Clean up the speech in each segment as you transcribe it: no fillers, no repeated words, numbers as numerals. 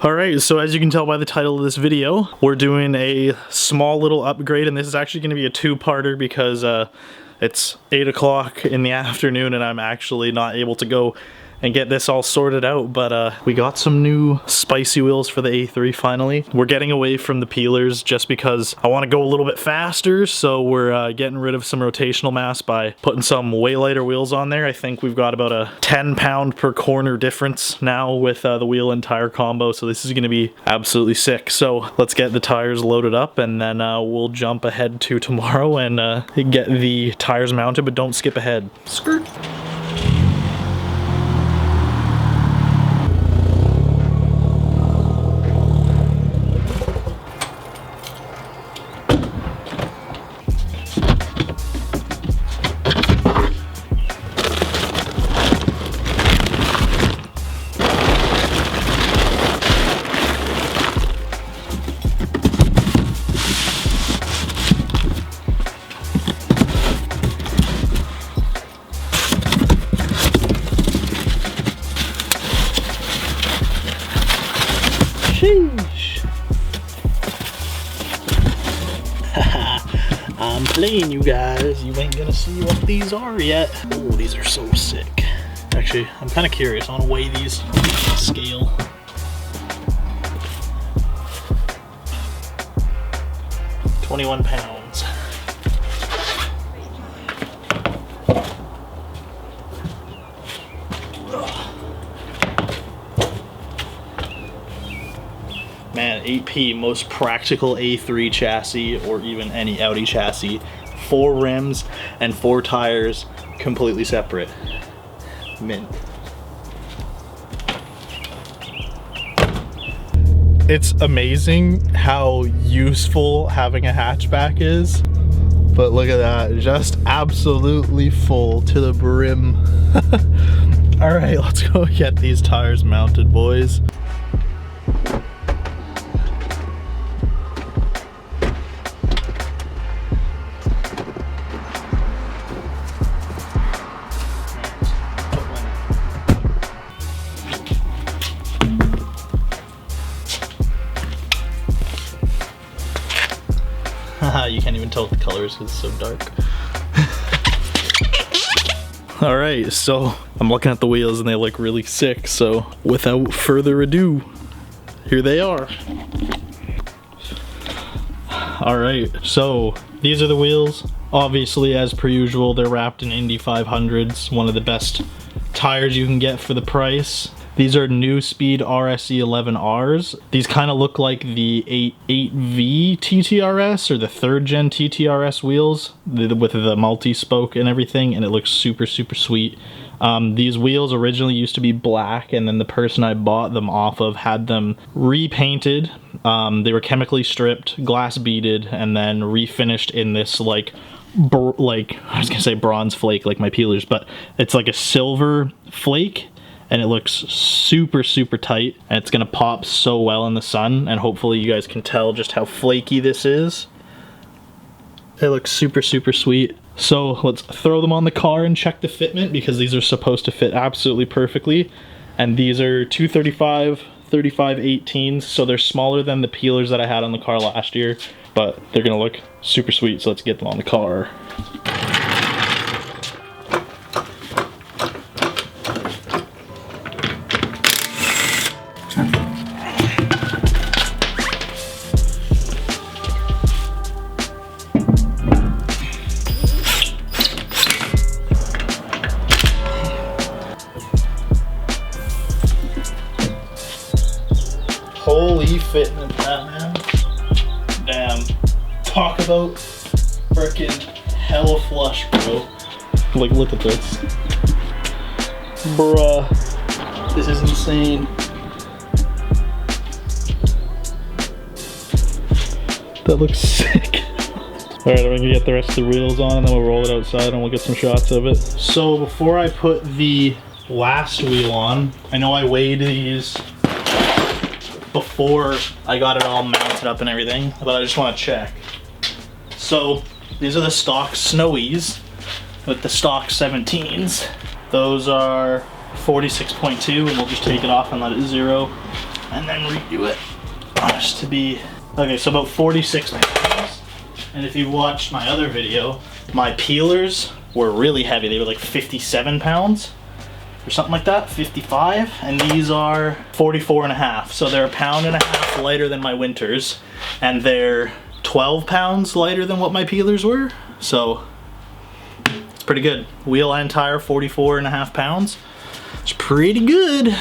Alright, so as you can tell by the title of this video, we're doing a small little upgrade, and this is actually going to be a two-parter because it's 8 o'clock in the afternoon and I'm actually not able to go and get this all sorted out, but we got some new spicy wheels for the A3 finally. We're getting away from the peelers just because I want to go a little bit faster, so we're getting rid of some rotational mass by putting some way lighter wheels on there. I think we've got about a 10-pound per corner difference now with the wheel and tire combo, so this is going to be absolutely sick. So let's get the tires loaded up and then we'll jump ahead to tomorrow and get the tires mounted, but don't skip ahead. Skirt. Sheesh. I'm playing, you guys. You ain't gonna see what these are yet. Oh, these are so sick. Actually, I'm kind of curious. I want to weigh these on the scale. £21. Man, 8P, most practical A3 chassis or even any Audi chassis. 4 rims and 4 tires, completely separate. Mint. It's amazing how useful having a hatchback is. But look at that, just absolutely full to the brim. All right, let's go get these tires mounted, boys. You can't even tell the colors because it's so dark. Alright, so I'm looking at the wheels and they look really sick, so without further ado, here they are. Alright, so these are the wheels. Obviously, as per usual, they're wrapped in Indy 500s, one of the best tires you can get for the price. These are New Speed RSE 11Rs. These kind of look like the 8V TTRS or the 3rd gen TTRS wheels with the multi-spoke and everything, and it looks super, super sweet. These wheels originally used to be black, and then the person I bought them off of had them repainted. They were chemically stripped, glass beaded, and then refinished in this like I was gonna say bronze flake like my peelers, but it's like a silver flake. And it looks super, super tight, and it's gonna pop so well in the sun, and hopefully you guys can tell just how flaky this is. It looks super, super sweet. So let's throw them on the car and check the fitment, because these are supposed to fit absolutely perfectly. And these are 235, 35/18s, so they're smaller than the peelers that I had on the car last year, but they're gonna look super sweet, so let's get them on the car. Holy fitment, that man. Damn. Talk about frickin' hella flush, bro. Like, look at this. Bruh. This is insane. That looks sick. Alright, I'm gonna get the rest of the wheels on and then we'll roll it outside and we'll get some shots of it. So before I put the last wheel on, I know I weighed these before I got it all mounted up and everything, but I just want to check. So these are the stock Snowies with the stock 17s. Those are 46.2, and we'll just take it off and let it zero. and then redo it just to be, okay, so about 46 pounds. And if you watched my other video, my peelers were really heavy. They were like 57 pounds or something like that, 55. And these are 44 and a half. So they're a pound and a half lighter than my winters. And they're 12 pounds lighter than what my peelers were. So it's pretty good. Wheel and tire, 44 and a half pounds. It's pretty good.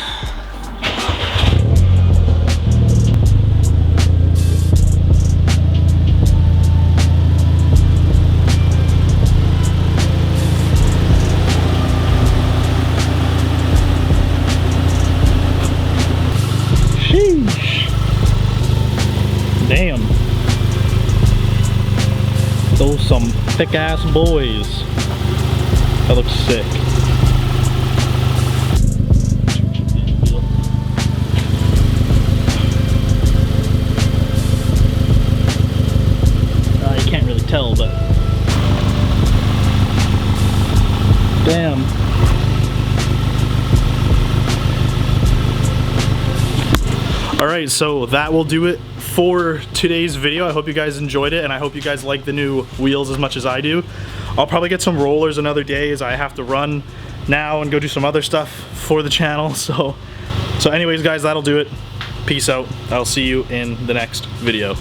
Sheesh. Damn. Those some thick ass boys. That looks sick. You can't really tell, but damn. Alright, so that will do it for today's video. I hope you guys enjoyed it, and I hope you guys like the new wheels as much as I do. I'll probably get some rollers another day as I have to run now and go do some other stuff for the channel. So anyways guys, that'll do it. Peace out. I'll see you in the next video.